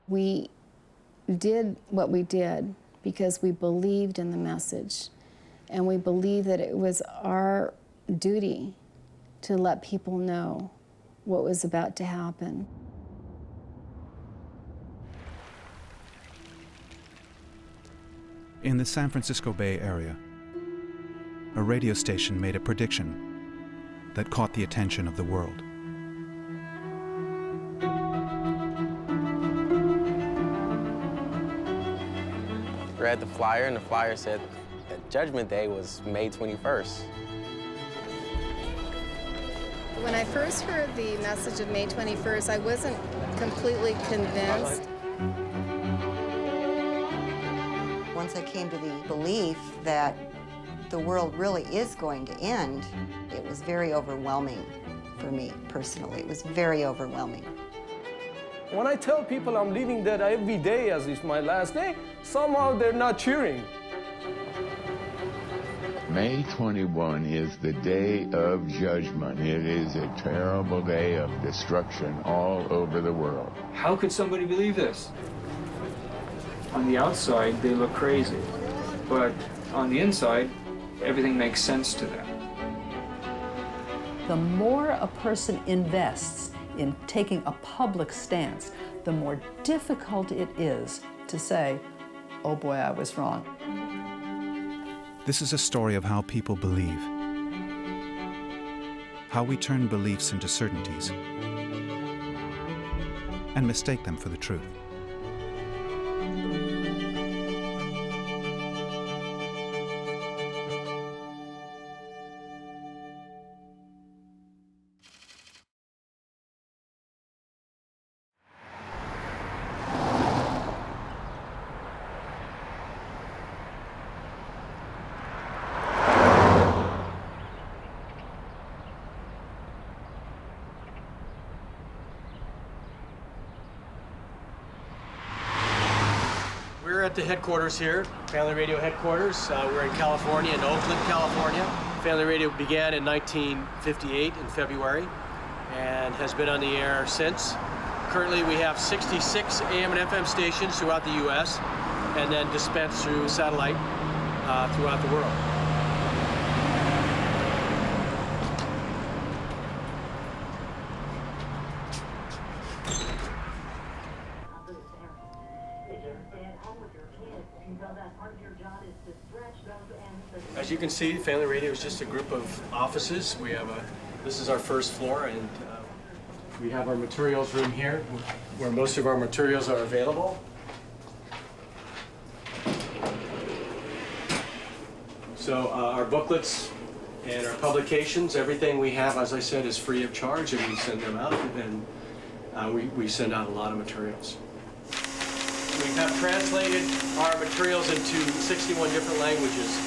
We did what we did because we believed in the message, and we believed that it was our duty to let people know what was about to happen. In the San Francisco Bay Area, a radio station made a prediction that caught the attention of the world. Read the flyer, and the flyer said that Judgment Day was May 21st. When I first heard the message of May 21st, I wasn't completely convinced. Once I came to the belief that the world really is going to end, it was very overwhelming for me personally. It was very overwhelming. When I tell people I'm leaving that every day as it's my last day, somehow they're not cheering. May 21 is the day of judgment. It is a terrible day of destruction all over the world. How could somebody believe this? On the outside, they look crazy, but on the inside, everything makes sense to them. The more a person invests in taking a public stance, the more difficult it is to say, oh boy, I was wrong. This is a story of how people believe, how we turn beliefs into certainties and mistake them for the truth. We're at the headquarters here, Family Radio headquarters. We're in California, in Oakland, California. Family Radio began in 1958 in February and has been on the air since. Currently we have 66 AM and FM stations throughout the U.S. and then dispensed through satellite throughout the world. As you can see, Family Radio is just a group of offices. We have this is our first floor, and we have our materials room here, where most of our materials are available. So our booklets and our publications, everything we have, as I said, is free of charge, and we send them out, and we send out a lot of materials. We have translated our materials into 61 different languages.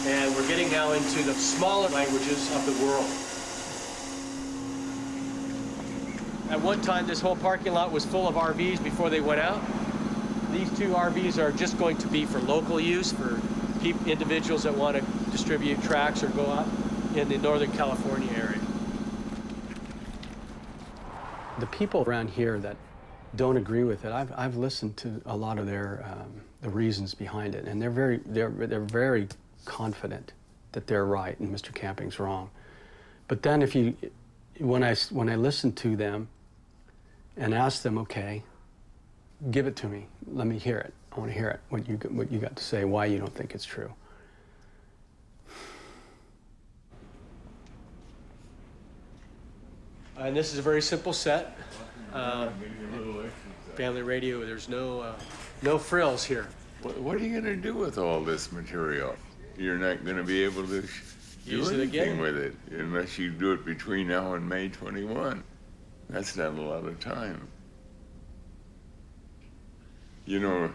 And we're getting now into the smaller languages of the world. At one time, this whole parking lot was full of RVs before they went out. These two RVs are just going to be for local use, for individuals that want to distribute tracts or go out in the Northern California area. The people around here that don't agree with it, I've listened to a lot of their the reasons behind it, and they're very confident that they're right and Mr. Camping's wrong. But then when I listen to them and ask them, okay, give it to me, let me hear it. I want to hear it, what you got to say, why you don't think it's true. And this is a very simple set. Family Radio, there's no frills here. What are you going to do with all this material? You're not going to be able to do anything with it unless you do it between now and May 21. That's not a lot of time. You know,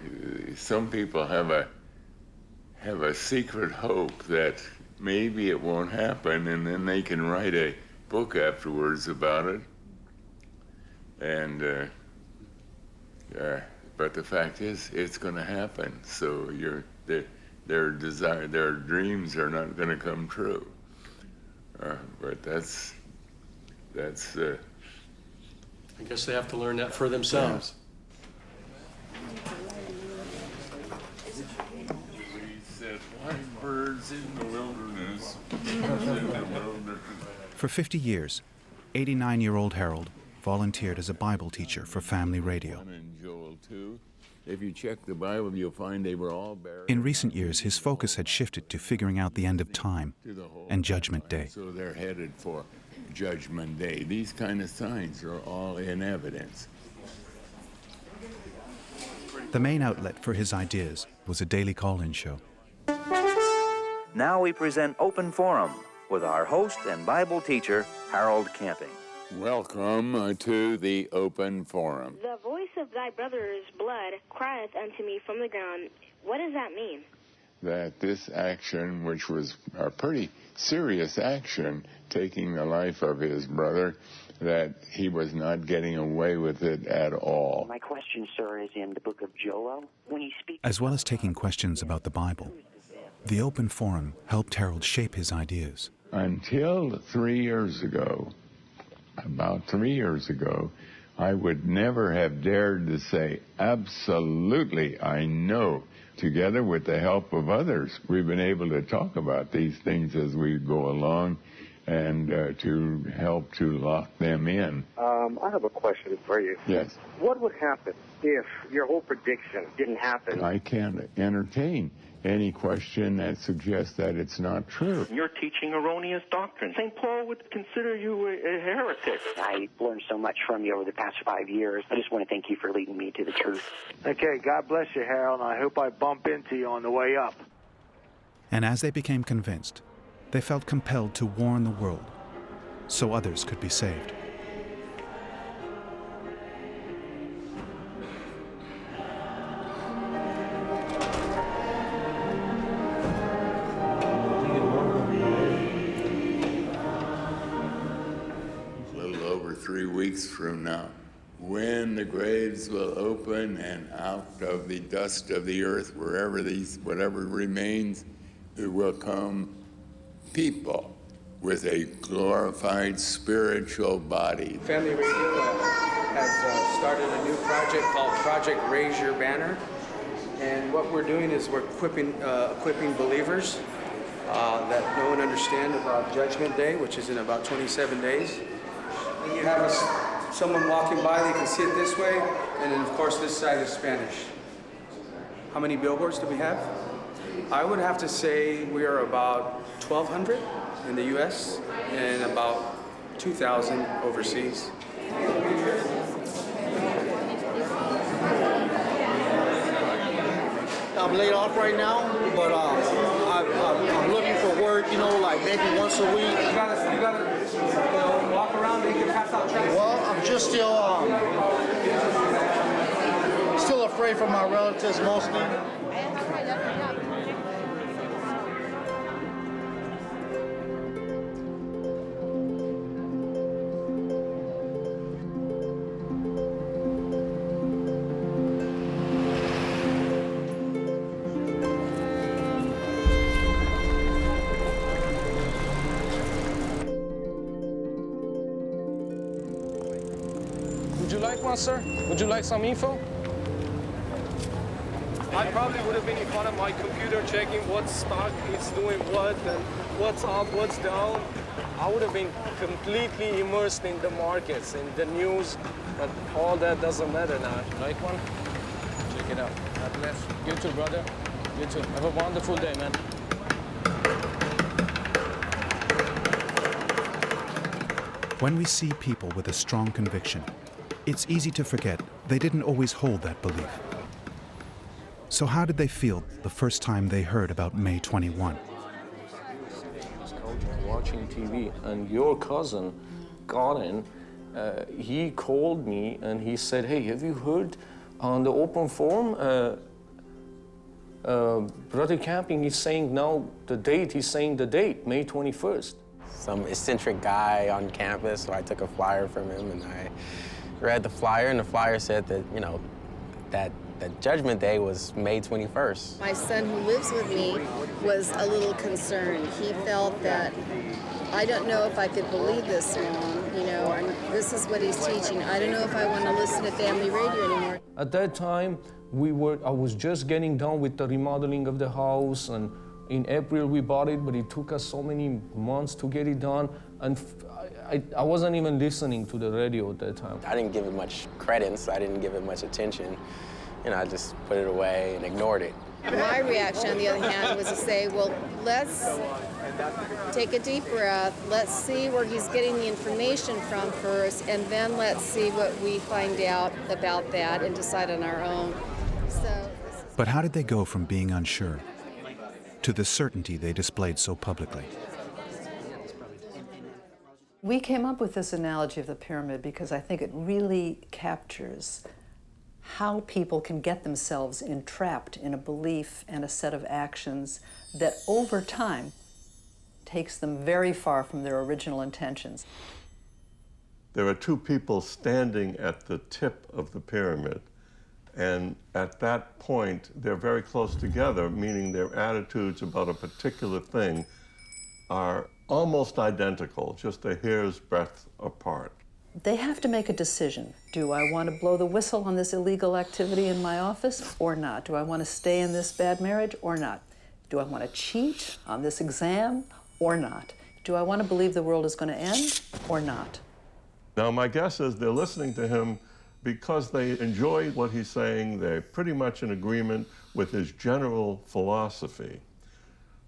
some people have a secret hope that maybe it won't happen, and then they can write a book afterwards about it. And but the fact is, it's going to happen. So their dreams are not going to come true. But that's. I guess they have to learn that for themselves. For 50 years, 89-year-old Harold volunteered as a Bible teacher for family radio. And Joel too. If you check the Bible, you'll find they were all buried. In recent years, his focus had shifted to figuring out the end of time and Judgment Day. So they're headed for Judgment Day. These kind of signs are all in evidence. The main outlet for his ideas was a daily call-in show. Now we present Open Forum with our host and Bible teacher, Harold Camping. Welcome to the Open Forum. The voice of thy brother's blood crieth unto me from the ground. What does that mean? That this action, which was a pretty serious action, taking the life of his brother, that he was not getting away with it at all. My question, sir, is in the book of Joel. When he speaks, As well as taking questions about the Bible, the Open Forum helped Harold shape his ideas. Until 3 years ago, about 3 years ago, I would never have dared to say, absolutely, I know. Together with the help of others, we've been able to talk about these things as we go along and to help to lock them in. I have a question for you. Yes. What would happen if your whole prediction didn't happen? I can't entertain any question that suggests that it's not true. You're teaching erroneous doctrine. St. Paul would consider you a heretic. I learned so much from you over the past 5 years. I just want to thank you for leading me to the truth. Okay, God bless you, Harold, and I hope I bump into you on the way up. And as they became convinced, they felt compelled to warn the world so others could be saved. A little over 3 weeks from now, when the graves will open and out of the dust of the earth, whatever remains, there will come people with a glorified spiritual body. Family Radio has started a new project called Project Raise Your Banner. And what we're doing is we're equipping believers that know and understand about Judgment Day, which is in about 27 days. And you have someone walking by, they can see it this way, and then of course this side is Spanish. How many billboards do we have? I would have to say we are about 1,200 in the U.S. and about 2,000 overseas. I'm laid off right now, but I'm looking for work, like maybe once a week. You gotta walk around and you can pass out tracts. Well, I'm just still afraid from my relatives mostly. Would you like one, sir? Would you like some info? I probably would have been in front of my computer checking what stock is doing what and what's up, what's down. I would have been completely immersed in the markets, in the news, but all that doesn't matter now. Like one? Check it out. God bless. You too, brother. You too. Have a wonderful day, man. When we see people with a strong conviction, it's easy to forget they didn't always hold that belief. So how did they feel the first time they heard about May 21? Watching TV, and your cousin, Gordon, he called me and he said, "Hey, have you heard on the Open Forum? Brother Camping is saying now the date. He's saying the date, May 21st." Some eccentric guy on campus, so I took a flyer from him and I read the flyer, and the flyer said that, that Judgment Day was May 21st. My son who lives with me was a little concerned. He felt that, I don't know if I could believe this, Mom, and this is what he's teaching. I don't know if I want to listen to family radio anymore. At that time, I was just getting done with the remodeling of the house, and In April we bought it, but it took us so many months to get it done, and I wasn't even listening to the radio at that time. I didn't give it much credence. I didn't give it much attention. You know, I just put it away and ignored it. My reaction, on the other hand, was to say, well, let's take a deep breath. Let's see where he's getting the information from first, and then let's see what we find out about that and decide on our own. But how did they go from being unsure to the certainty they displayed so publicly? We came up with this analogy of the pyramid because I think it really captures how people can get themselves entrapped in a belief and a set of actions that over time takes them very far from their original intentions. There are two people standing at the tip of the pyramid, and at that point they're very close together, meaning their attitudes about a particular thing are almost identical, just a hair's breadth apart. They have to make a decision. Do I want to blow the whistle on this illegal activity in my office or not? Do I want to stay in this bad marriage or not? Do I want to cheat on this exam or not? Do I want to believe the world is going to end or not? Now, my guess is they're listening to him because they enjoy what he's saying. They're pretty much in agreement with his general philosophy.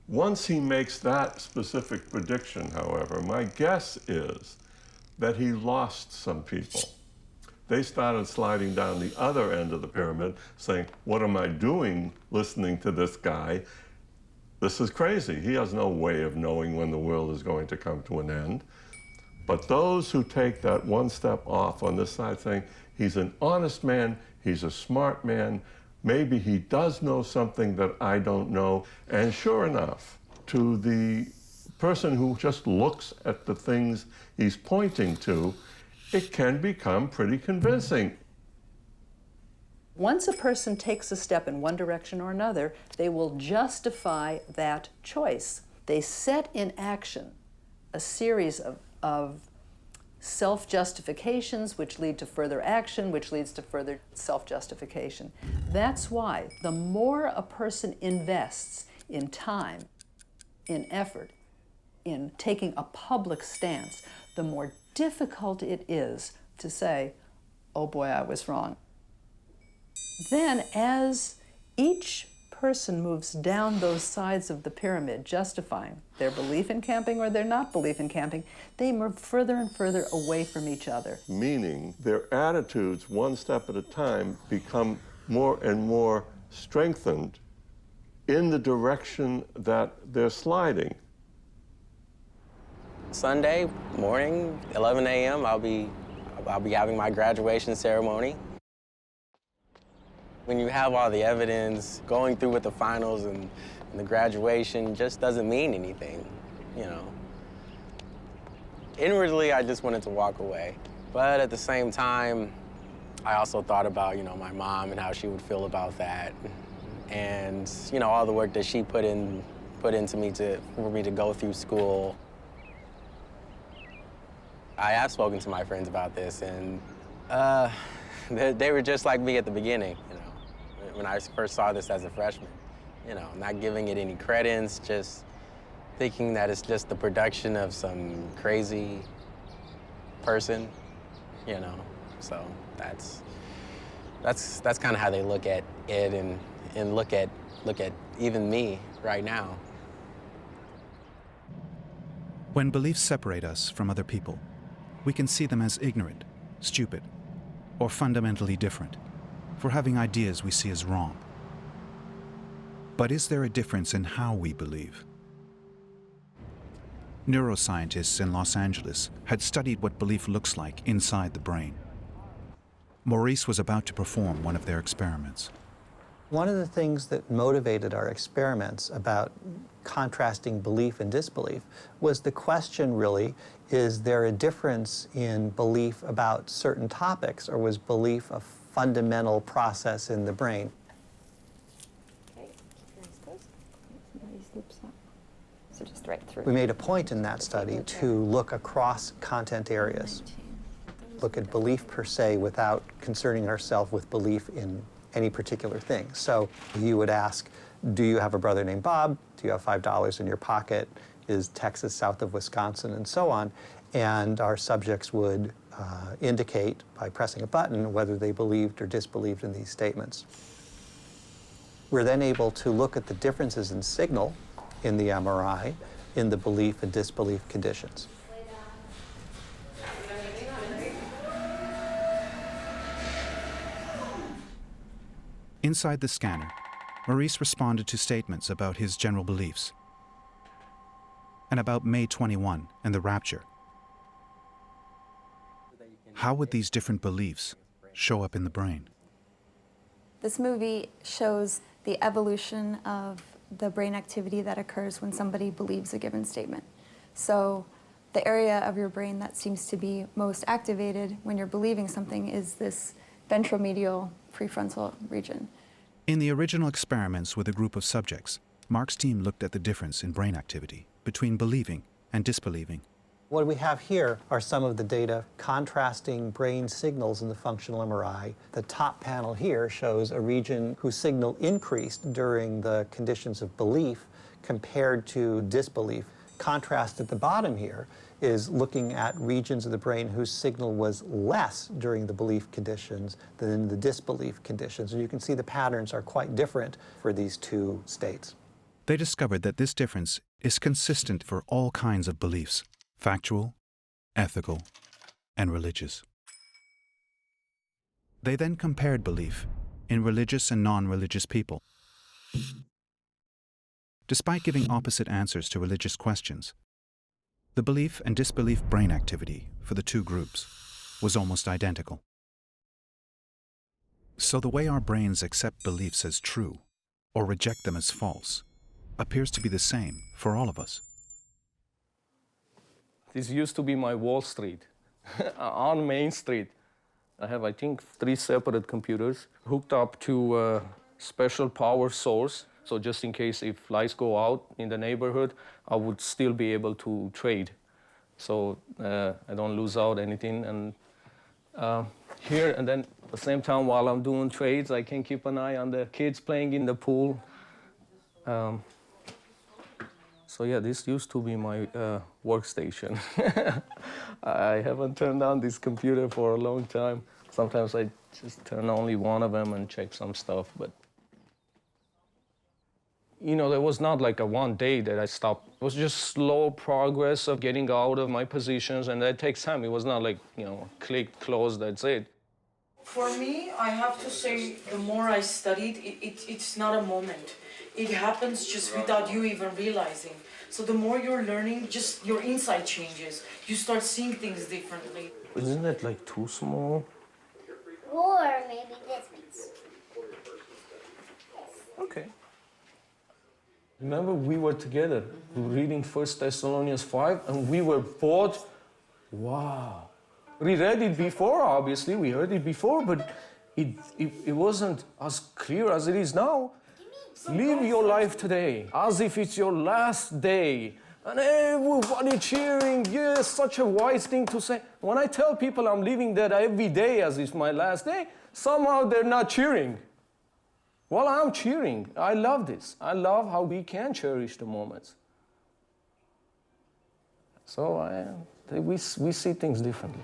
Once he makes that specific prediction, however, my guess is that he lost some people. They started sliding down the other end of the pyramid, saying, what am I doing listening to this guy? This is crazy. He has no way of knowing when the world is going to come to an end. But those who take that one step off on this side, saying, he's an honest man, he's a smart man, maybe he does know something that I don't know. And sure enough, to the person who just looks at the things he's pointing to, it can become pretty convincing. Once a person takes a step in one direction or another, they will justify that choice. They set in action a series of self-justifications which lead to further action, which leads to further self-justification. That's why the more a person invests in time, in effort, in taking a public stance, the more difficult it is to say, oh boy, I was wrong. Then as each person moves down those sides of the pyramid, justifying their belief in camping or their not belief in camping, they move further and further away from each other. Meaning their attitudes, one step at a time, become more and more strengthened in the direction that they're sliding. Sunday morning, 11 a.m., I'll be having my graduation ceremony. When you have all the evidence, going through with the finals and the graduation just doesn't mean anything, you know. Inwardly, I just wanted to walk away. But at the same time, I also thought about, you know, my mom and how she would feel about that. And, you know, all the work that she put into me for me to go through school. I have spoken to my friends about this, and they were just like me at the beginning, you know, when I first saw this as a freshman. You know, not giving it any credence, just thinking that it's just the production of some crazy person, you know. So that's kind of how they look at it and look at even me right now. When beliefs separate us from other people, we can see them as ignorant, stupid, or fundamentally different, for having ideas we see as wrong. But is there a difference in how we believe? Neuroscientists in Los Angeles had studied what belief looks like inside the brain. Maurice was about to perform one of their experiments. One of the things that motivated our experiments about contrasting belief and disbelief was the question really, is there a difference in belief about certain topics, or was belief a fundamental process in the brain? So just right through. We made a point in that study to look across content areas, look at belief per se without concerning ourselves with belief in any particular thing. So you would ask, Do you have a brother named Bob? Do you have $5 in your pocket? Is Texas south of Wisconsin? And so on. And our subjects would indicate by pressing a button whether they believed or disbelieved in these statements. We're then able to look at the differences in signal in the MRI in the belief and disbelief conditions. Inside the scanner, Maurice responded to statements about his general beliefs and about May 21 and the rapture. How would these different beliefs show up in the brain? This movie shows the evolution of the brain activity that occurs when somebody believes a given statement. So the area of your brain that seems to be most activated when you're believing something is this ventromedial prefrontal region. In the original experiments with a group of subjects, Mark's team looked at the difference in brain activity between believing and disbelieving. What we have here are some of the data contrasting brain signals in the functional MRI. The top panel here shows a region whose signal increased during the conditions of belief compared to disbelief. Contrast at the bottom here is looking at regions of the brain whose signal was less during the belief conditions than in the disbelief conditions. And you can see the patterns are quite different for these two states. They discovered that this difference is consistent for all kinds of beliefs: factual, ethical, and religious. They then compared belief in religious and non-religious people. Despite giving opposite answers to religious questions, the belief and disbelief brain activity for the two groups was almost identical. So the way our brains accept beliefs as true or reject them as false appears to be the same for all of us. This used to be my Wall Street, on Main Street. I have, I think, 3 separate computers hooked up to a special power source. So just in case if lights go out in the neighborhood, I would still be able to trade. So I don't lose out anything. And here, and then at the same time while I'm doing trades, I can keep an eye on the kids playing in the pool. So yeah, this used to be my workstation. I haven't turned on this computer for a long time. Sometimes I just turn only one of them and check some stuff. But you know, there was not like a one day that I stopped. It was just slow progress of getting out of my positions, and that takes time. It was not like, you know, click, close, that's it. For me, I have to say, the more I studied, it's not a moment. It happens just without you even realizing. So the more you're learning, just your insight changes. You start seeing things differently. Isn't that like too small? Or maybe this means. Okay. Remember, we were together reading 1 Thessalonians 5, and we were both, wow. We read it before, obviously, we heard it before, but it wasn't as clear as it is now. Live your life today as if it's your last day. And everybody cheering, yes, such a wise thing to say. When I tell people I'm living that every day as if my last day, somehow they're not cheering. Well, I'm cheering. I love this. I love how we can cherish the moments. So we see things differently.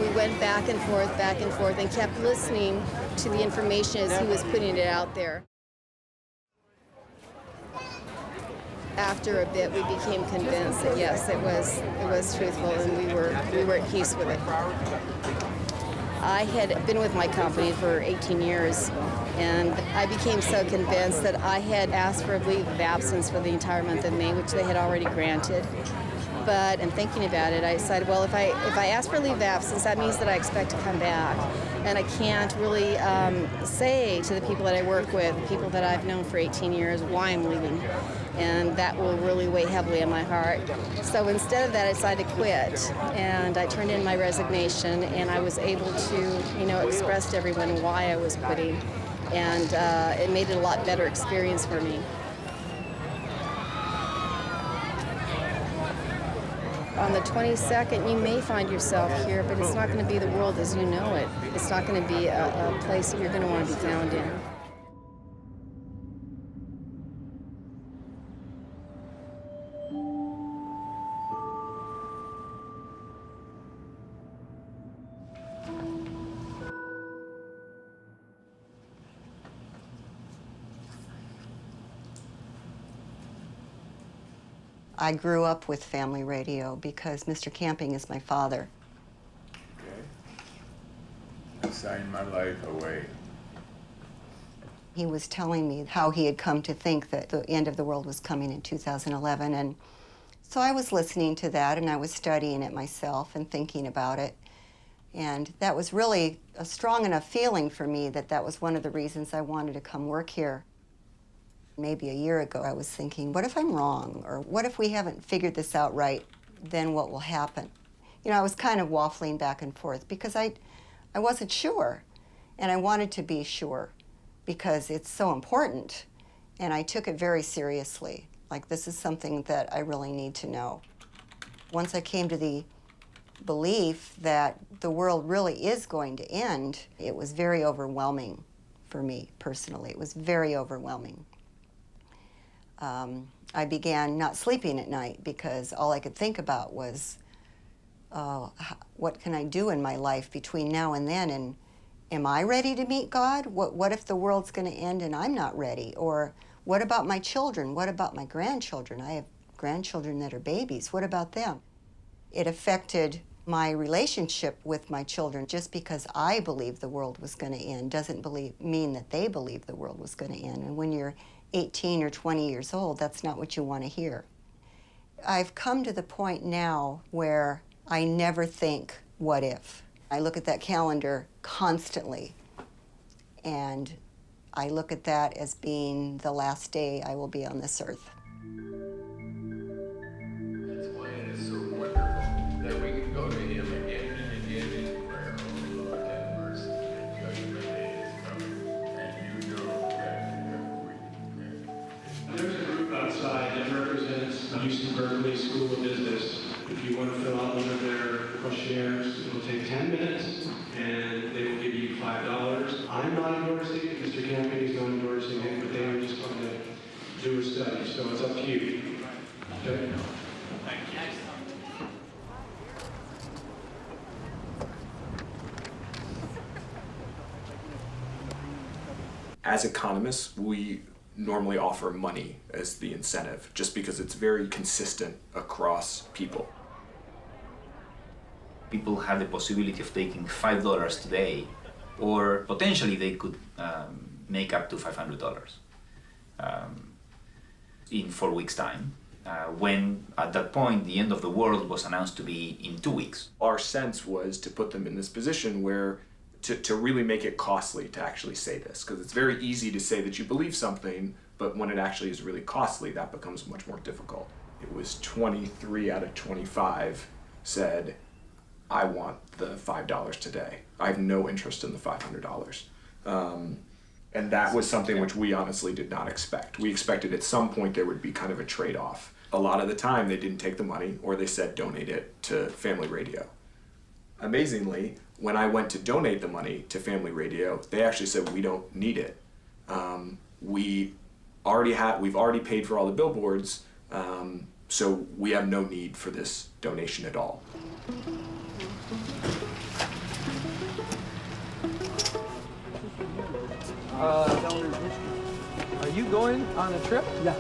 We went back and forth, and kept listening to the information as he was putting it out there. After a bit, we became convinced that yes, it was truthful, and we were at peace with it. I had been with my company for 18 years, and I became so convinced that I had asked for a leave of absence for the entire month of May, which they had already granted. But in thinking about it, I decided, well, if I ask for leave of absence, that means that I expect to come back. And I can't really say to the people that I work with, the people that I've known for 18 years, why I'm leaving. And that will really weigh heavily on my heart. So instead of that, I decided to quit. And I turned in my resignation, and I was able to, express to everyone why I was quitting. And it made it a lot better experience for me. on the 22nd, you may find yourself here, but it's not going to be the world as you know it. It's not going to be a place that you're going to want to be found in. I grew up with family radio because Mr. Camping is my father. I signed my life away. He was telling me how he had come to think that the end of the world was coming in 2011, and so I was listening to that and I was studying it myself and thinking about it. And that was really a strong enough feeling for me that that was one of the reasons I wanted to come work here. Maybe a year ago, I was thinking, what if I'm wrong? Or what if we haven't figured this out right? Then what will happen? You know, I was kind of waffling back and forth because I wasn't sure. And I wanted to be sure because it's so important. And I took it very seriously. Like, this is something that I really need to know. Once I came to the belief that the world really is going to end, it was very overwhelming for me personally. It was very overwhelming. I began not sleeping at night because all I could think about was, what can I do in my life between now and then? And am I ready to meet God? What if the world's going to end and I'm not ready? Or what about my children? What about my grandchildren? I have grandchildren that are babies. What about them? It affected my relationship with my children. Just because I believed the world was going to end doesn't mean that they believed the world was going to end. And when you're 18 or 20 years old, that's not what you want to hear. I've come to the point now where I never think, what if? I look at that calendar constantly, and I look at that as being the last day I will be on this earth. That's why it is so wonderful that we can go to Him again and again in prayer. Oh Lord, have mercy. The judgment day is coming, and you know that There's a group outside that represents UC Berkeley School of Business. If you want to fill out one of their questionnaires, it will take 10 minutes, and they will give you $5. I'm not endorsing it, Mr. Camping is not endorsing it, but they are just going to do a study, so it's up to you. Okay? As economists, we normally offer money as the incentive, just because it's very consistent across people. People have the possibility of taking $5 today, or potentially they could make up to $500 in 4 weeks' time, when at that point the end of the world was announced to be in 2 weeks. Our sense was to put them in this position where to really make it costly to actually say this, because it's very easy to say that you believe something, but when it actually is really costly, that becomes much more difficult. It was 23 out of 25 said, I want the $5 today. I have no interest in the $500. And that was something which we honestly did not expect. We expected at some point there would be kind of a trade-off. A lot of the time they didn't take the money, or they said donate it to Family Radio. Amazingly, when I went to donate the money to Family Radio, they actually said, we don't need it. We've already paid for all the billboards, so we have no need for this donation at all. Are you going on a trip? Yeah.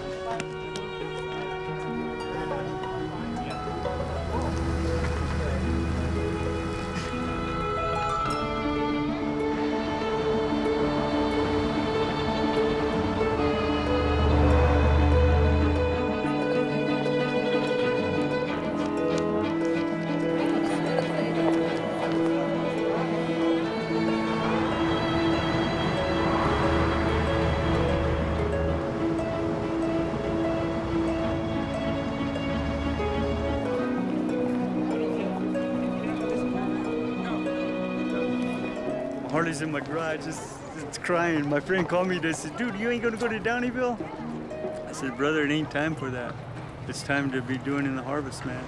Harley's in my garage, it's crying. My friend called me, they said, dude, you ain't gonna go to Downeyville? I said, brother, it ain't time for that. It's time to be doing in the harvest, man.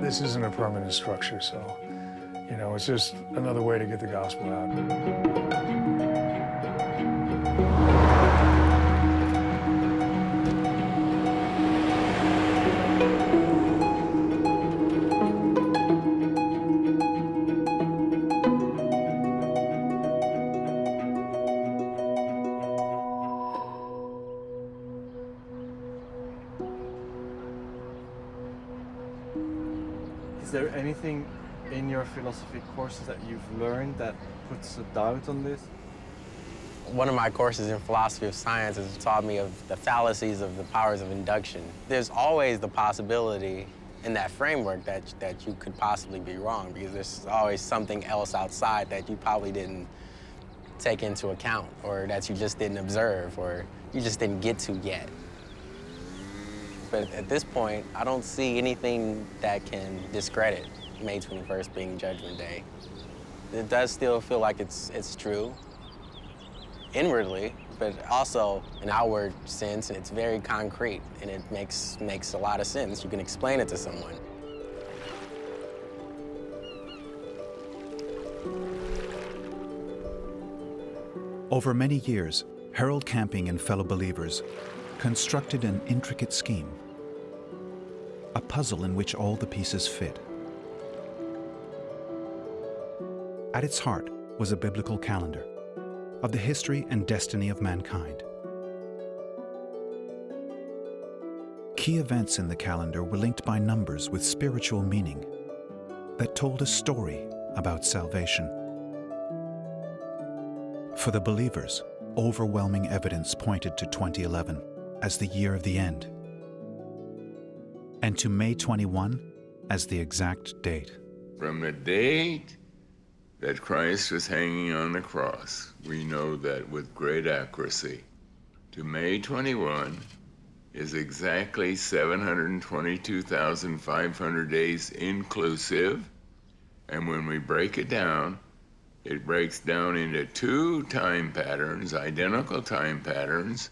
This isn't a permanent structure, so, you know, it's just another way to get the gospel out. Is there anything in your philosophy courses that you've learned that puts a doubt on this? One of my courses in philosophy of science has taught me of the fallacies of the powers of induction. There's always the possibility in that framework that you could possibly be wrong, because there's always something else outside that you probably didn't take into account, or that you just didn't observe, or you just didn't get to yet. But at this point, I don't see anything that can discredit May 21st being Judgment Day. It does still feel like it's true inwardly, but also in outward sense, it's very concrete, and it makes a lot of sense. You can explain it to someone. Over many years, Harold Camping and fellow believers constructed an intricate scheme, a puzzle in which all the pieces fit. At its heart was a biblical calendar of the history and destiny of mankind. Key events in the calendar were linked by numbers with spiritual meaning that told a story about salvation. For the believers, overwhelming evidence pointed to 2011 as the year of the end, and to May 21 as the exact date. From the date that Christ was hanging on the cross, we know that with great accuracy, to May 21 is exactly 722,500 days inclusive. And when we break it down, it breaks down into two time patterns, identical time patterns,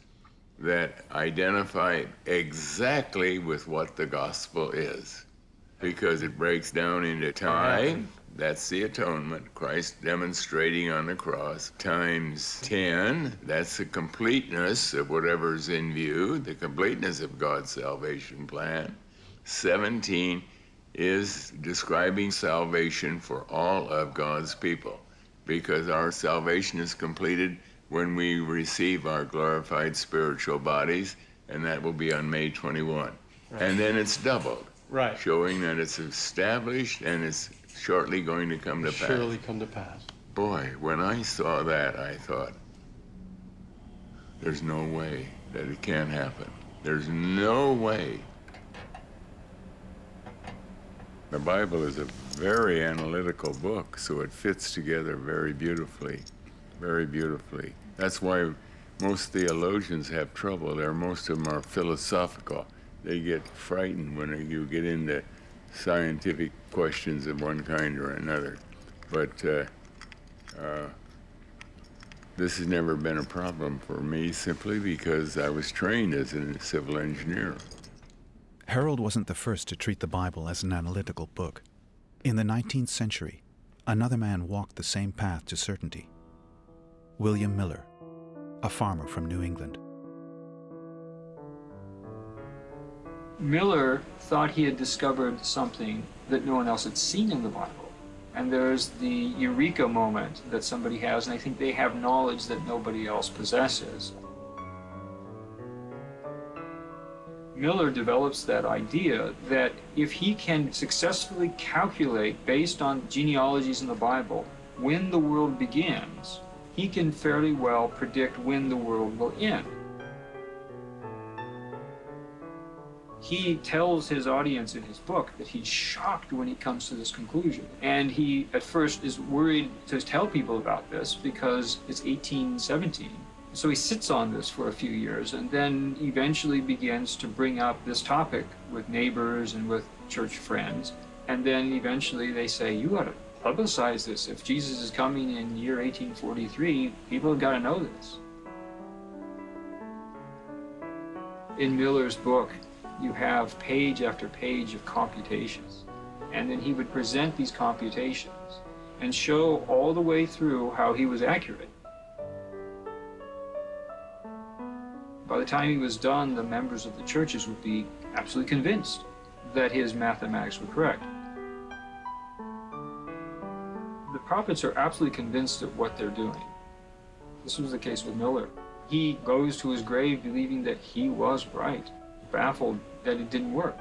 that identify exactly with what the gospel is. Because it breaks down into time, that's the atonement, Christ demonstrating on the cross, times 10, that's the completeness of whatever's in view, the completeness of God's salvation plan. 17 is describing salvation for all of God's people, because our salvation is completed when we receive our glorified spiritual bodies, and that will be on May 21. Right. And then it's doubled, right, showing that it's established and it's shortly going to come to pass. Surely come to pass. Boy, when I saw that, I thought, there's no way that it can't happen. There's no way. The Bible is a very analytical book, so it fits together very beautifully, very beautifully. That's why most theologians have trouble there. Most of them are philosophical. They get frightened when you get into scientific questions of one kind or another. But this has never been a problem for me, simply because I was trained as a civil engineer. Harold wasn't the first to treat the Bible as an analytical book. In the 19th century, another man walked the same path to certainty. William Miller, a farmer from New England. Miller thought he had discovered something that no one else had seen in the Bible. And there's the eureka moment that somebody has, and I think they have knowledge that nobody else possesses. Miller develops that idea that if he can successfully calculate, based on genealogies in the Bible, when the world begins, he can fairly well predict when the world will end. He tells his audience in his book that he's shocked when he comes to this conclusion. And he, at first, is worried to tell people about this because it's 1817. So he sits on this for a few years and then eventually begins to bring up this topic with neighbors and with church friends. And then eventually they say, you ought to publicize this. If Jesus is coming in year 1843, people have got to know this. In Miller's book, you have page after page of computations. And then he would present these computations and show all the way through how he was accurate. By the time he was done, the members of the churches would be absolutely convinced that his mathematics were correct. The prophets are absolutely convinced of what they're doing. This was the case with Miller. He goes to his grave believing that he was right, baffled that it didn't work.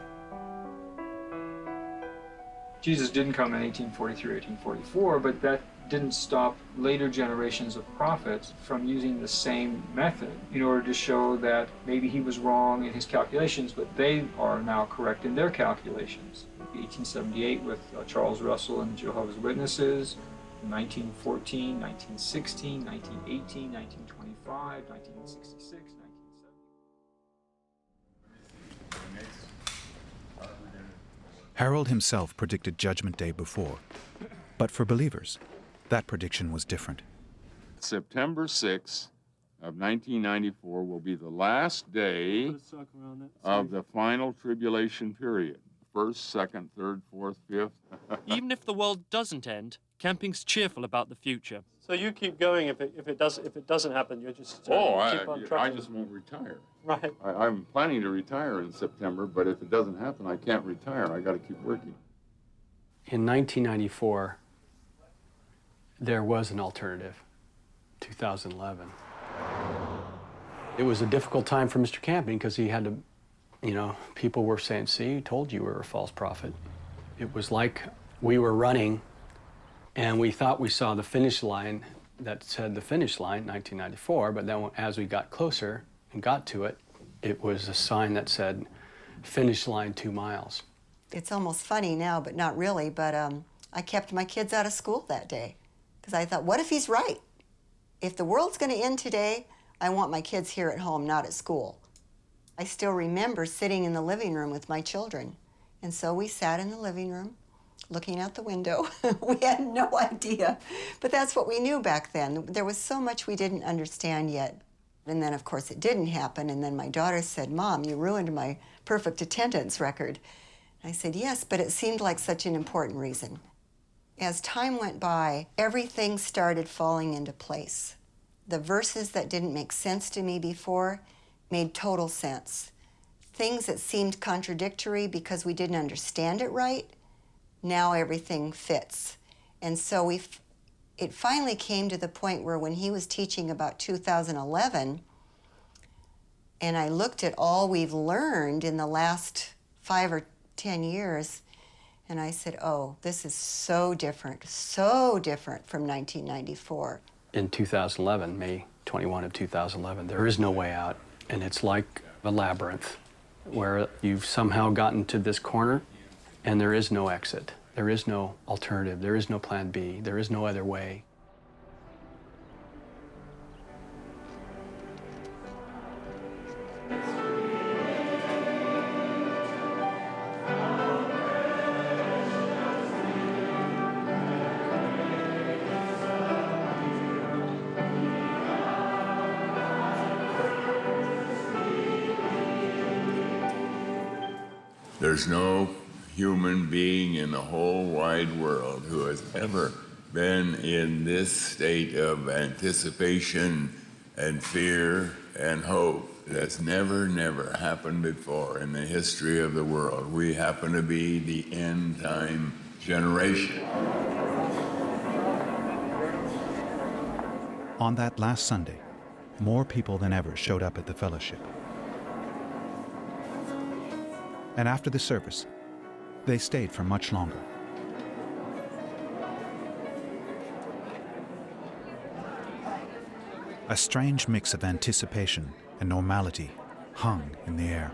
Jesus didn't come in 1843, 1844, but that didn't stop later generations of prophets from using the same method in order to show that maybe he was wrong in his calculations, but they are now correct in their calculations. 1878 with Charles Russell and Jehovah's Witnesses, 1914, 1916, 1918, 1925, 1966, 1970. Harold himself predicted Judgment Day before, but for believers, that prediction was different. September 6th of 1994 will be the last day of the final tribulation period. First, second, third, fourth, fifth. Even if the world doesn't end, camping's cheerful about the future. So you keep going if it doesn't happen. You just keep on I trucking. just won't retire. Right. I'm planning to retire in September, but if it doesn't happen, I can't retire. I got to keep working. In 1994, there was an alternative, 2011. It was a difficult time for Mr. Camping because he had to, people were saying, see, you told you were a false prophet. It was like we were running and we thought we saw the finish line that said the finish line, 1994, but then as we got closer and got to it, it was a sign that said finish line 2 miles. It's almost funny now, but not really, but I kept my kids out of school that day because I thought, what if he's right? If the world's going to end today, I want my kids here at home, not at school. I still remember sitting in the living room with my children. And so we sat in the living room, looking out the window. We had no idea, but that's what we knew back then. There was so much we didn't understand yet. And then, of course, it didn't happen. And then my daughter said, Mom, you ruined my perfect attendance record. I said, yes, but it seemed like such an important reason. As time went by, everything started falling into place. The verses that didn't make sense to me before made total sense. Things that seemed contradictory because we didn't understand it right, now everything fits. And so it finally came to the point where when he was teaching about 2011, and I looked at all we've learned in the last 5 or 10 years, and I said, oh, this is so different from 1994. In 2011, May 21 of 2011, there is no way out, and it's like a labyrinth where you've somehow gotten to this corner and there is no exit. There is no alternative. There is no plan B. There is no other way. There's no human being in the whole wide world who has ever been in this state of anticipation and fear and hope. That's never happened before in the history of the world. We happen to be the end time generation. On that last Sunday, more people than ever showed up at the fellowship. And after the service, they stayed for much longer. A strange mix of anticipation and normality hung in the air.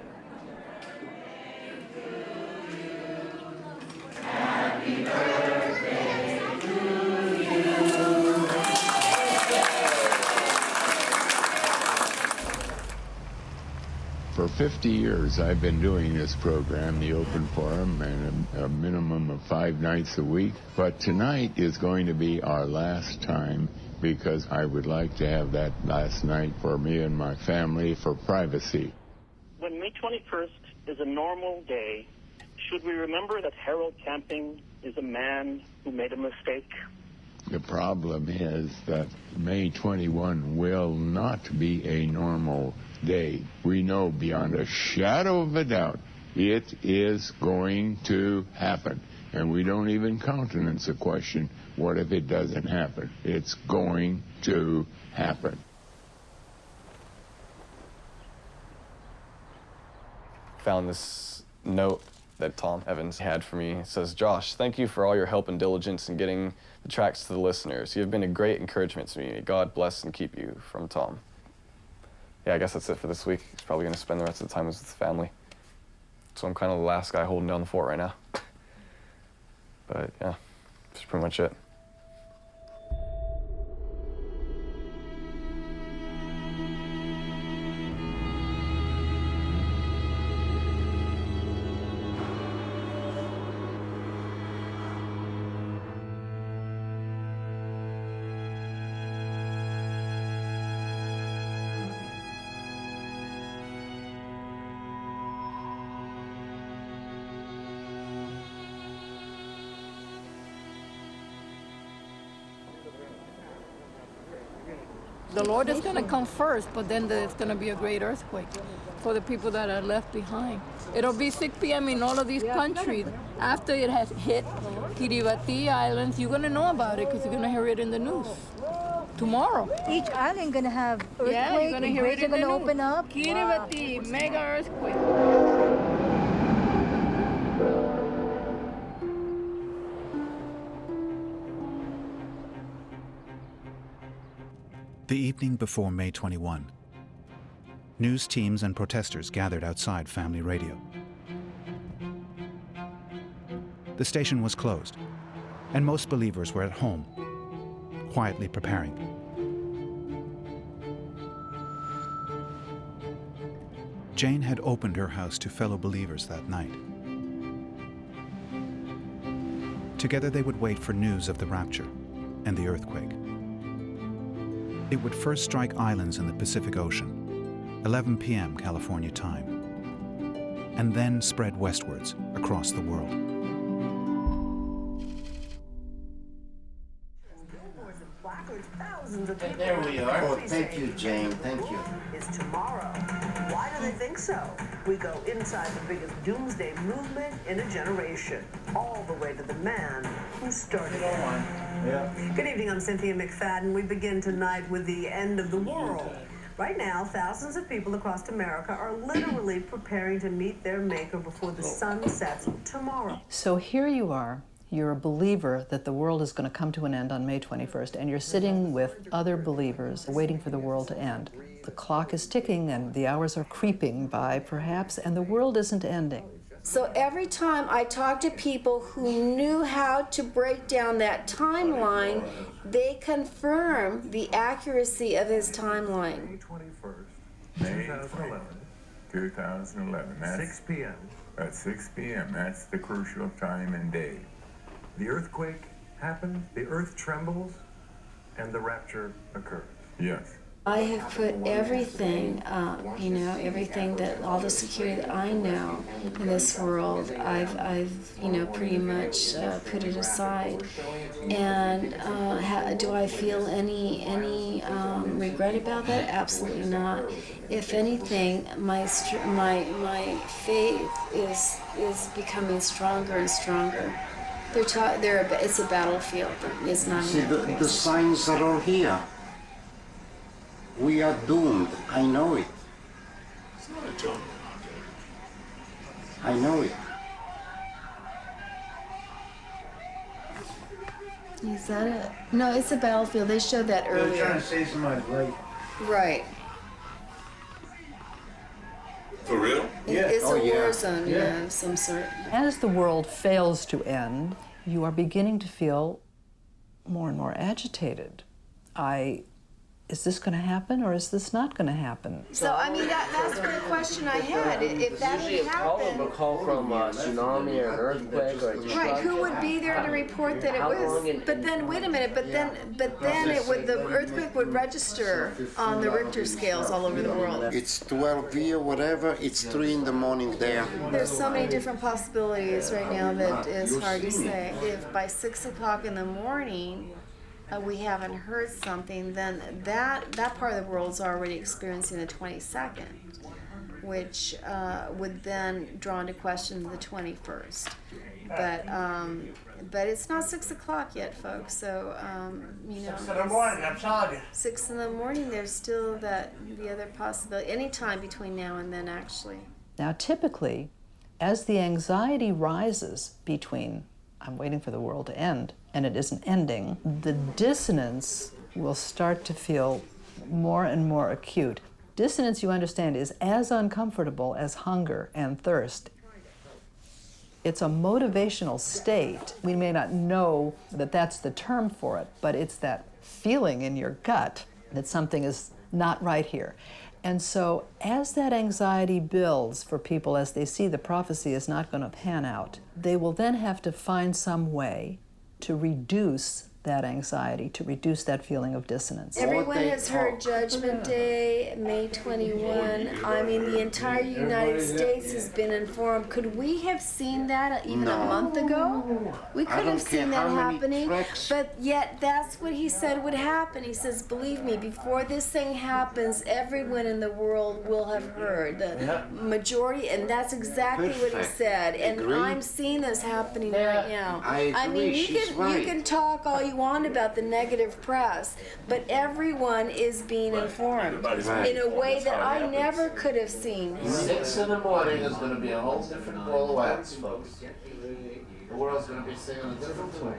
For 50 years I've been doing this program, the Open Forum, and a minimum of 5 nights a week. But tonight is going to be our last time, because I would like to have that last night for me and my family for privacy. When May 21st is a normal day, should we remember that Harold Camping is a man who made a mistake? The problem is that May 21 will not be a normal day. We know beyond a shadow of a doubt it is going to happen. And we don't even countenance a question, what if it doesn't happen? It's going to happen. Found this note that Tom Evans had for me. It says, "Josh, thank you for all your help and diligence in getting the tracks to the listeners. You have been a great encouragement to me. May God bless and keep you, from Tom." Yeah, I guess that's it for this week. He's probably gonna spend the rest of the time with his family. So I'm kind of the last guy holding down the fort right now. But yeah, that's pretty much it. The Lord is going to come first, but then there's going to be a great earthquake for the people that are left behind. It'll be 6 p.m. in all of these countries. After it has hit Kiribati Islands, you're going to know about it because you're going to hear it in the news tomorrow. Each island going to have earthquake, yeah, you're going to hear it in the news. Open up. Kiribati, mega earthquake. The evening before May 21, news teams and protesters gathered outside Family Radio. The station was closed, and most believers were at home, quietly preparing. Jane had opened her house to fellow believers that night. Together they would wait for news of the rapture and the earthquake. It would first strike islands in the Pacific Ocean, 11 p.m. California time, and then spread westwards across the world. There we are. Oh, thank you, Jane. Thank you. Is tomorrow. Why do they think so? We go inside the biggest doomsday movement in a generation, all the way to the man who started it. Yeah. Good evening, I'm Cynthia McFadden. We begin tonight with the end of the world. Right now, thousands of people across America are literally preparing to meet their maker before the sun sets tomorrow. So here you are. You're a believer that the world is going to come to an end on May 21st, and you're sitting with other believers waiting for the world to end. The clock is ticking and the hours are creeping by, perhaps, and the world isn't ending. So every time I talked to people who knew how to break down that timeline, they confirm the accuracy of his timeline. May 21st, 2011. That's 6 p.m. At 6 p.m. That's the crucial time and day. The earthquake happens, the earth trembles, and the rapture occurs. Yes. I have put everything, everything that, all the security that I know in this world, I've pretty much put it aside. And do I feel any regret about that? Absolutely not. If anything, my faith is becoming stronger and stronger. It's a battlefield. It's not. See, the signs are all here. We are doomed. I know it. It's not a joke. I know it. Is that it? No, it's a battlefield. They showed that earlier. They're trying to say somebody's right. Right. For real? It's a war zone, of some sort. As the world fails to end, you are beginning to feel more and more agitated. I is this going to happen or is this not going to happen? So, I mean, that's the question I had. If that had happened... a call from a tsunami or an earthquake or a destruction. Right, who would be there to report that it was? But then, wait a minute, but then it would, the earthquake would register on the Richter scales all over the world. It's 12 here, whatever, it's 3 in the morning there. There's so many different possibilities right now that is hard to say. If by 6 o'clock in the morning, we haven't heard something, then that part of the world's already experiencing the 22nd, which would then draw into question the 21st. But it's not 6 o'clock yet, folks. So you know, 6 in the morning, I'm telling you. 6 in the morning. There's still the other possibility. Any time between now and then, actually. Now, typically, as the anxiety rises between I'm waiting for the world to end, and it isn't ending, the dissonance will start to feel more and more acute. Dissonance, you understand, is as uncomfortable as hunger and thirst. It's a motivational state. We may not know that that's the term for it, but it's that feeling in your gut that something is not right here. And so as that anxiety builds for people, as they see the prophecy is not going to pan out, they will then have to find some way to reduce that anxiety, to reduce that feeling of dissonance. Everyone has heard Judgment Day, May 21. I mean, the entire United States has been informed. Could we have seen that even a month ago? We could have seen that happening, but yet that's what he said would happen. He says, believe me, before this thing happens, everyone in the world will have heard. The majority, and that's exactly what he said. And I'm seeing this happening right now. I mean, you can talk all you want about the negative press, but everyone is being informed in a way that I never could have seen. 6 in the morning is going to be a whole different ball of wax, folks. The world's going to be singing a different tune.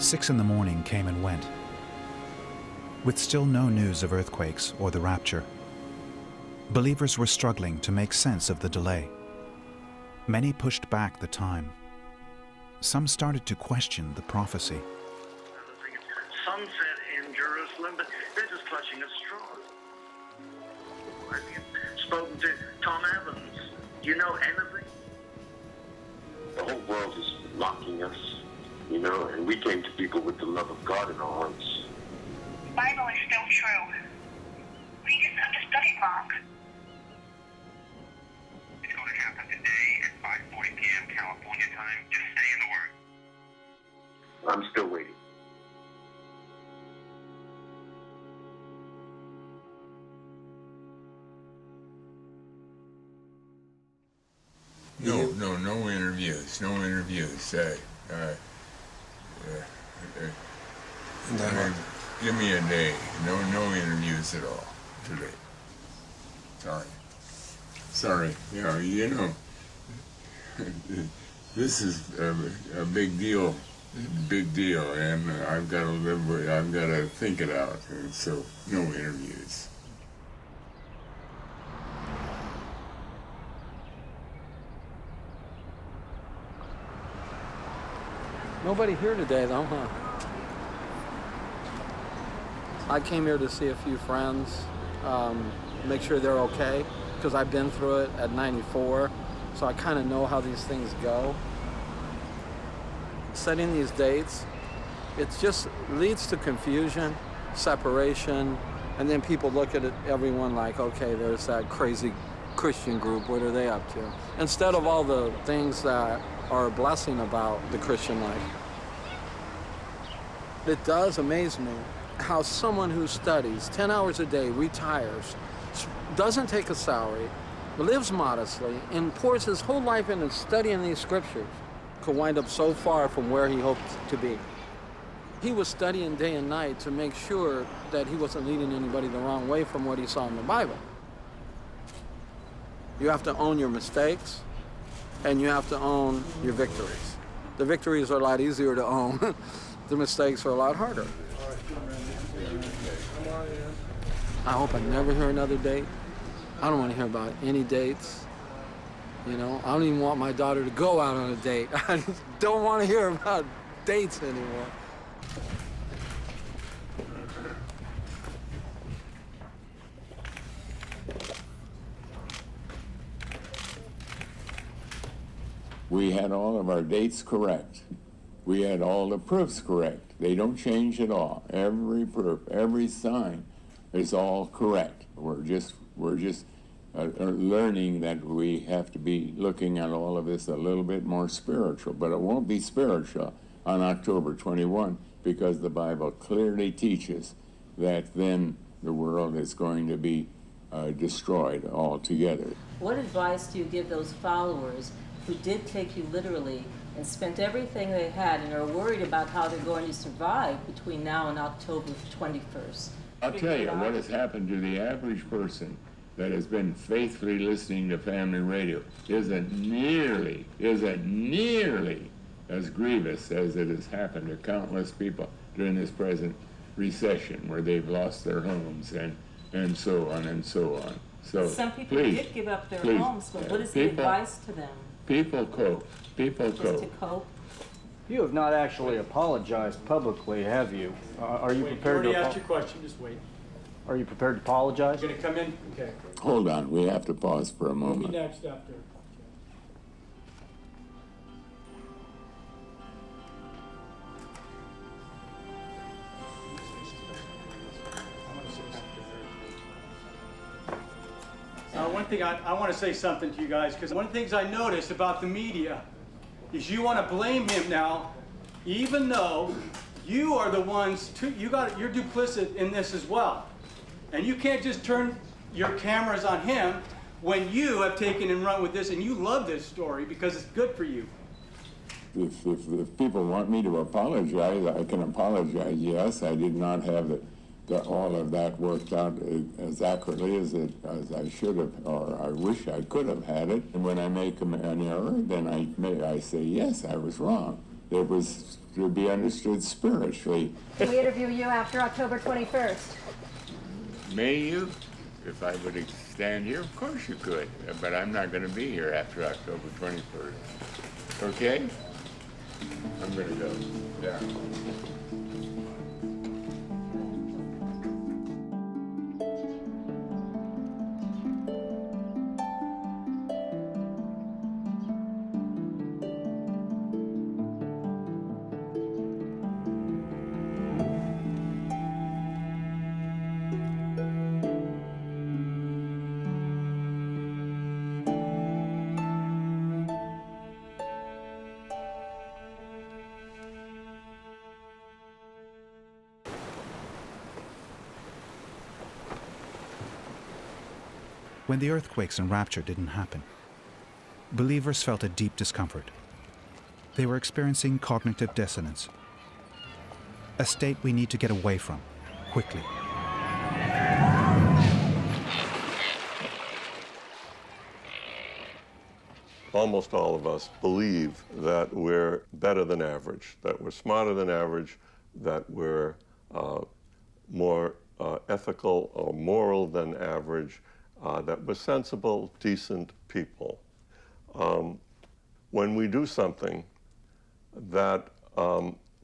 Six in the morning came and went. With still no news of earthquakes or the rapture, believers were struggling to make sense of the delay. Many pushed back the time. Some started to question the prophecy. Sunset in Jerusalem, but they're just clutching at straws. Have you spoken to Tom Evans? Do you know anything? The whole world is mocking us, you know, and we came to people with the love of God in our hearts. The Bible is still true. We just understood it wrong. It's going to happen today at 5:40 p.m. California time. Just stay in the Word. I'm still waiting. No interviews. No interviews. Give me a day. No interviews at all today. Sorry. You know, this is a big deal. And I've got to live with. I've got to think it out. And so, no interviews. Nobody here today, though, huh? I came here to see a few friends, make sure they're okay, because I've been through it at 94, so I kind of know how these things go. Setting these dates, it just leads to confusion, separation, and then people look at it, everyone like, okay, there's that crazy Christian group, what are they up to? Instead of all the things that are a blessing about the Christian life. It does amaze me how someone who studies 10 hours a day, retires, doesn't take a salary, lives modestly, and pours his whole life into studying these scriptures, could wind up so far from where he hoped to be. He was studying day and night to make sure that he wasn't leading anybody the wrong way from what he saw in the Bible. You have to own your mistakes, and you have to own your victories. The victories are a lot easier to own. The mistakes are a lot harder. I hope I never hear another date. I don't want to hear about any dates. You know, I don't even want my daughter to go out on a date. I just don't want to hear about dates anymore. We had all of our dates correct. We had all the proofs correct. They don't change at all. Every proof, every sign is all correct. We're just learning that we have to be looking at all of this a little bit more spiritual. But it won't be spiritual on October 21 because the Bible clearly teaches that then the world is going to be destroyed altogether. What advice do you give those followers who did take you literally and spent everything they had and are worried about how they're going to survive between now and October 21st? I'll tell you what has happened to the average person that has been faithfully listening to family radio isn't nearly as grievous as it has happened to countless people during this present recession where they've lost their homes and so on and so on. So some people did give up their homes, but what is the advice to them? People cope. People Just cope. to cope? You have not actually apologized publicly, have you? Are you prepared to? You already asked your question. Just wait. Are you prepared to apologize? You're gonna come in. Okay. Hold on. We have to pause for a moment. We'll be next after. One thing I want to say something to you guys, because one of the things I noticed about the media is you want to blame him now, even though you are the ones, you're duplicit in this as well. And you can't just turn your cameras on him when you have taken and run with this and you love this story because it's good for you. If people want me to apologize, I can apologize. Yes, I did not have all of that worked out as accurately as I should have, or I wish I could have had it. And when I make an error, then I say, yes, I was wrong. It was to be understood spiritually. Can we interview you after October 21st? May you? If I would stand here, of course you could. But I'm not going to be here after October 21st. Okay? I'm going to go. Yeah. When the earthquakes and rapture didn't happen, believers felt a deep discomfort. They were experiencing cognitive dissonance, a state we need to get away from quickly. Almost all of us believe that we're better than average, that we're smarter than average, that we're more ethical or moral than average, that we're sensible, decent people. When we do something that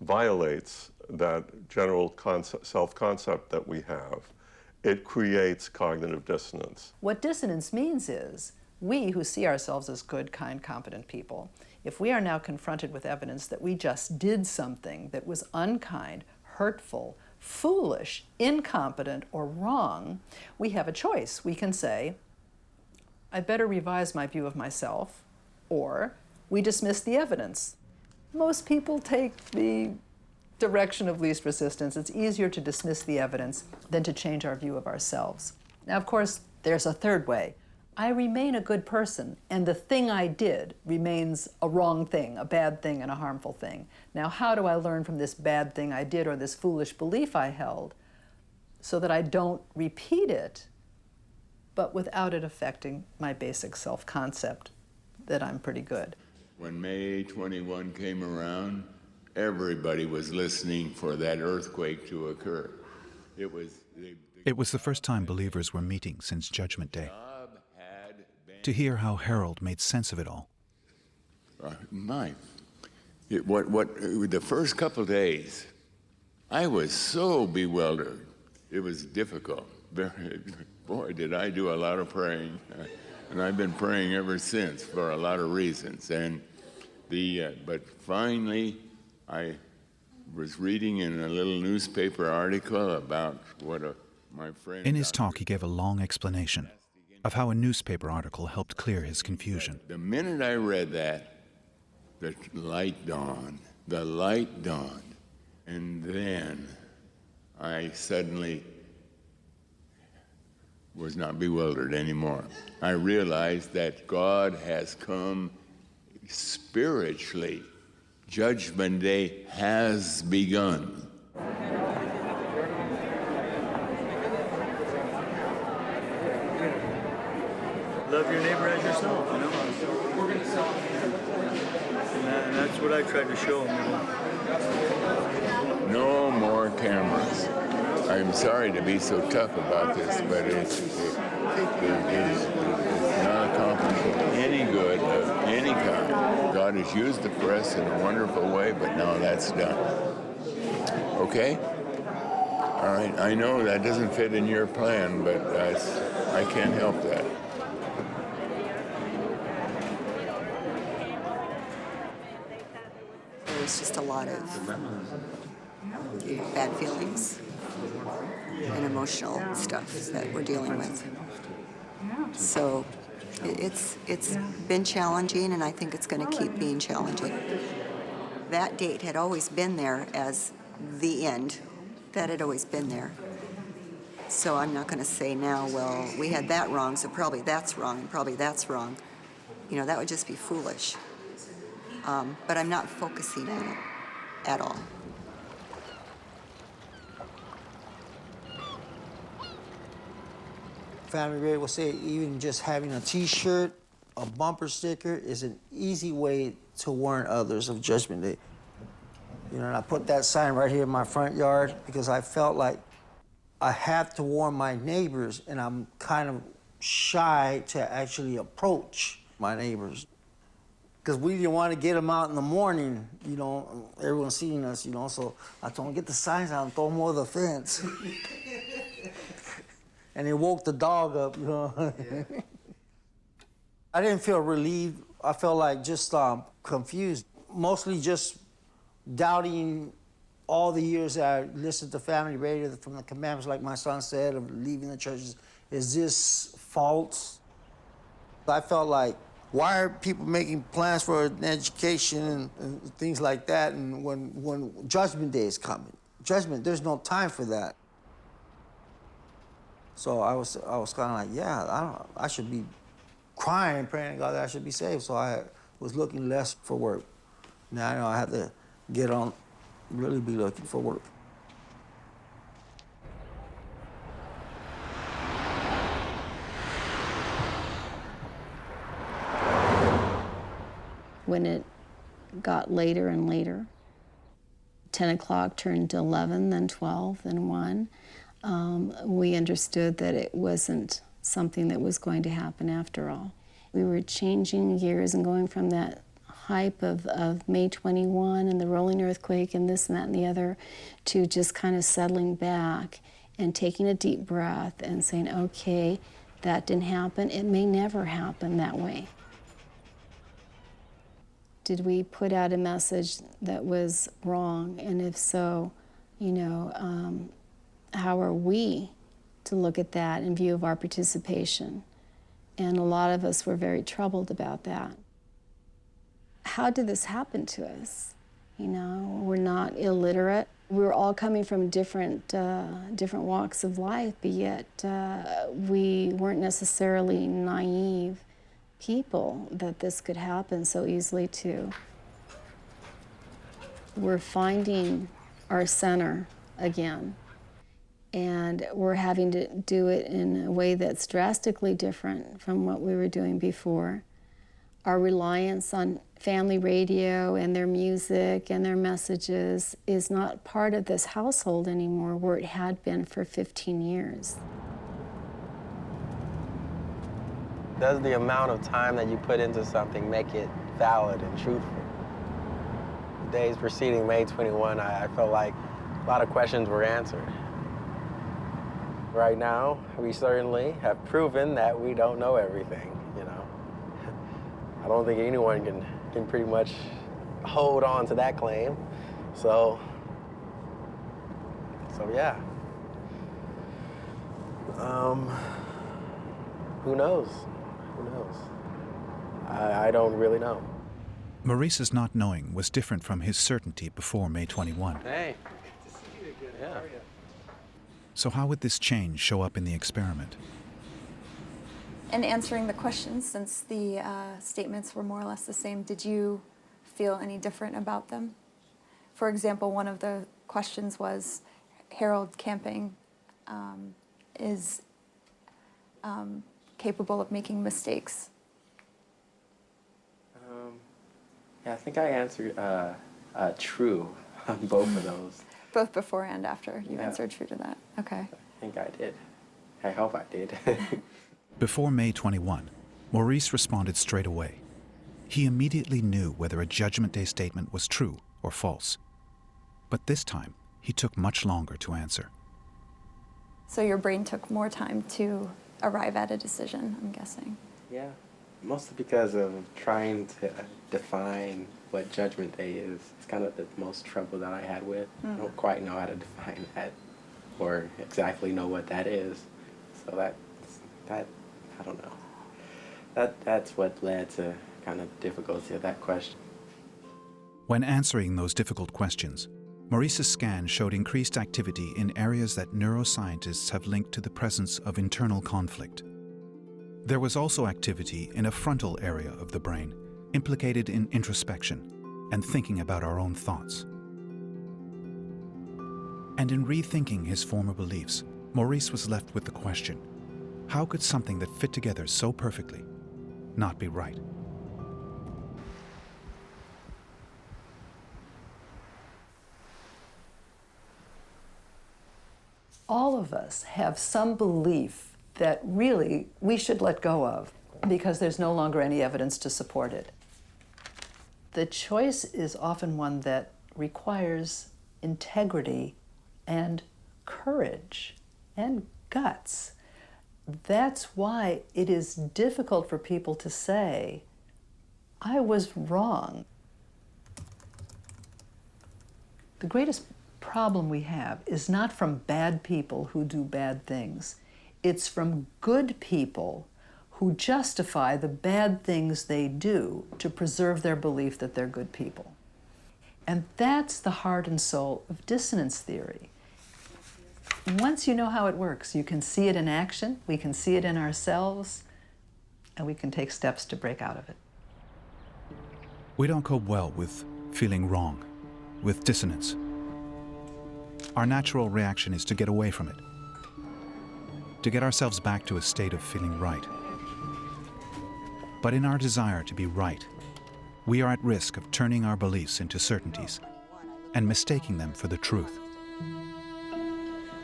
violates that general self-concept that we have, it creates cognitive dissonance. What dissonance means is, we who see ourselves as good, kind, competent people, if we are now confronted with evidence that we just did something that was unkind, hurtful, foolish, incompetent, or wrong, we have a choice. We can say, I better revise my view of myself, or we dismiss the evidence. Most people take the direction of least resistance. It's easier to dismiss the evidence than to change our view of ourselves. Now, of course, there's a third way. I remain a good person, and the thing I did remains a wrong thing, a bad thing, and a harmful thing. Now, how do I learn from this bad thing I did or this foolish belief I held so that I don't repeat it, but without it affecting my basic self-concept that I'm pretty good? When May 21 came around, everybody was listening for that earthquake to occur. It was the first time believers were meeting since Judgment Day. To hear how Harold made sense of it all. The first couple of days, I was so bewildered. It was difficult. Boy, did I do a lot of praying. And I've been praying ever since for a lot of reasons. And but finally, I was reading in a little newspaper article about what my friend... In his talk, he gave a long explanation of how a newspaper article helped clear his confusion. The minute I read that, the light dawned. The light dawned. And then I suddenly was not bewildered anymore. I realized that God has come spiritually. Judgment Day has begun. Love your neighbor as yourself, you know? And that's what I tried to show him, you know? No more cameras. I'm sorry to be so tough about this, but it's not accomplishing any good of any kind. God has used the press in a wonderful way, but now that's done. Okay? All right, I know that doesn't fit in your plan, but I can't help that. There's just a lot of bad feelings and emotional stuff that we're dealing with. So it's been challenging, and I think it's going to keep being challenging. That date had always been there as the end. That had always been there. So I'm not going to say now, well, we had that wrong, so probably that's wrong, and probably that's wrong. You know, that would just be foolish. But I'm not focusing on it at all. Family Radio will say even just having a T-shirt, a bumper sticker is an easy way to warn others of Judgment Day. You know, and I put that sign right here in my front yard because I felt like I had to warn my neighbors, and I'm kind of shy to actually approach my neighbors. Because we didn't want to get them out in the morning, you know, everyone's seeing us, you know, so I told them, get the signs out and throw them over the fence. And it woke the dog up, you know. Yeah. I didn't feel relieved. I felt like just confused, mostly just doubting all the years that I listened to Family Radio from the commandments, like my son said, of leaving the churches. Is this false? I felt like, why are people making plans for an education and things like that, and when Judgment Day is coming? There's no time for that. So I was kind of like, yeah, I should be crying, praying to God that I should be saved. So I was looking less for work. Now I know I have to get on, really be looking for work. When it got later and later, 10 o'clock turned to 11, then 12, then 1, we understood that it wasn't something that was going to happen after all. We were changing gears and going from that hype of May 21 and the rolling earthquake and this and that and the other to just kind of settling back and taking a deep breath and saying, okay, that didn't happen. It may never happen that way. Did we put out a message that was wrong? And if so, you know, how are we to look at that in view of our participation? And a lot of us were very troubled about that. How did this happen to us? You know, we're not illiterate. We're all coming from different walks of life, but yet we weren't necessarily naive people that this could happen so easily to. We're finding our center again, and we're having to do it in a way that's drastically different from what we were doing before. Our reliance on family radio and their music and their messages is not part of this household anymore, where it had been for 15 years. Does the amount of time that you put into something make it valid and truthful? The days preceding May 21, I felt like a lot of questions were answered. Right now, we certainly have proven that we don't know everything, you know. I don't think anyone can pretty much hold on to that claim. So yeah. Who knows? Who knows? I don't really know. Maurice's not knowing was different from his certainty before May 21. Hey, good to see you again. Yeah. So how would this change show up in the experiment? In answering the questions, since the statements were more or less the same, did you feel any different about them? For example, one of the questions was, Harold Camping is capable of making mistakes. Yeah, I think I answered true on both of those. Both before and after you Yeah. answered true to that. Okay. I think I did. I hope I did. Before May 21, Maurice responded straight away. He immediately knew whether a Judgment Day statement was true or false. But this time, he took much longer to answer. So your brain took more time to arrive at a decision, I'm guessing. Yeah, mostly because of trying to define what Judgment Day is. It's kind of the most trouble that I had with. I don't quite know how to define that or exactly know what that is. So that I don't know. That's what led to kind of difficulty of that question. When answering those difficult questions, Maurice's scan showed increased activity in areas that neuroscientists have linked to the presence of internal conflict. There was also activity in a frontal area of the brain, implicated in introspection and thinking about our own thoughts. And in rethinking his former beliefs, Maurice was left with the question, how could something that fit together so perfectly not be right? All of us have some belief that really we should let go of because there's no longer any evidence to support it. The choice is often one that requires integrity and courage and guts. That's why it is difficult for people to say, I was wrong. The greatest problem we have is not from bad people who do bad things. It's from good people who justify the bad things they do to preserve their belief that they're good people. And that's the heart and soul of dissonance theory. Once you know how it works, you can see it in action, we can see it in ourselves, and we can take steps to break out of it. We don't cope well with feeling wrong, with dissonance. Our natural reaction is to get away from it, to get ourselves back to a state of feeling right. But in our desire to be right, we are at risk of turning our beliefs into certainties and mistaking them for the truth.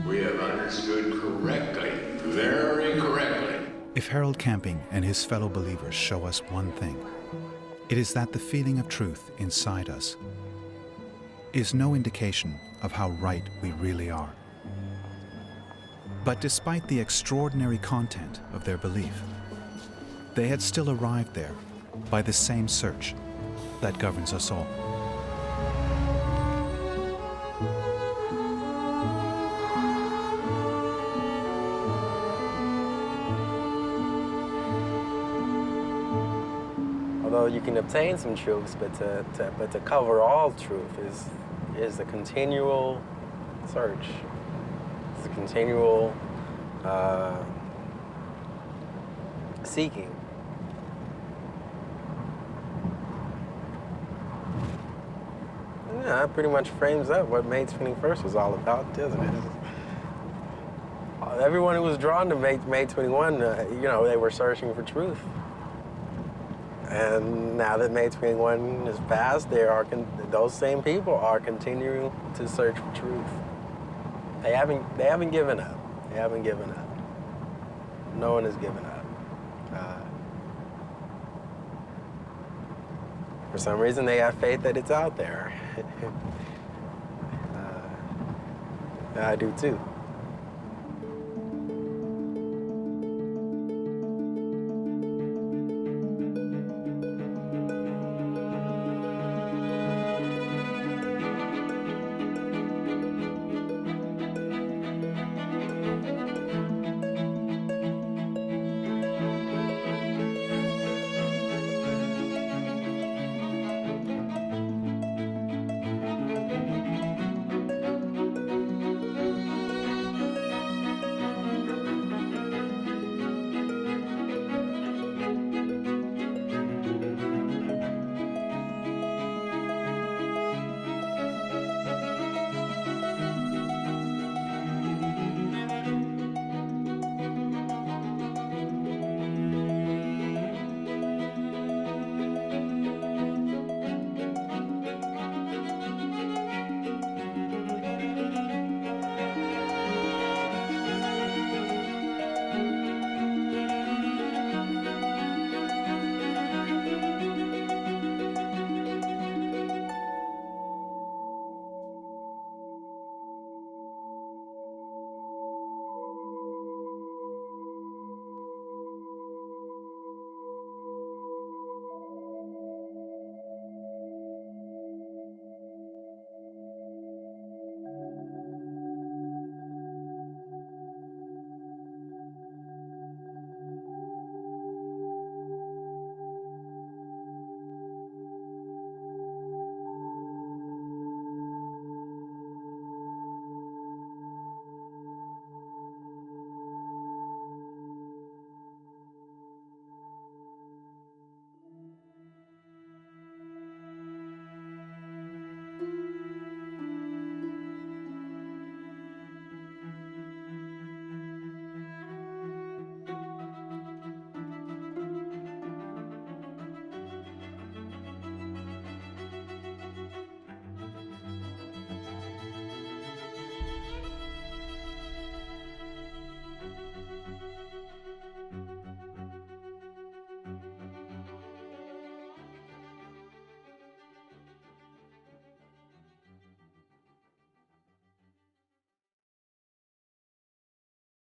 We have understood correctly, very correctly. If Harold Camping and his fellow believers show us one thing, it is that the feeling of truth inside us is no indication of how right we really are. But despite the extraordinary content of their belief, they had still arrived there by the same search that governs us all. Although know, you can obtain some truths, but to cover all truth is a continual search. It's a continual seeking. Yeah, that pretty much frames up what May 21st was all about, doesn't it? Everyone who was drawn to May 21, you know, they were searching for truth. And now that May 21 is past, those same people are continuing to search for truth. They haven't given up. They haven't given up. No one has given up. For some reason, they have faith that it's out there. I do too.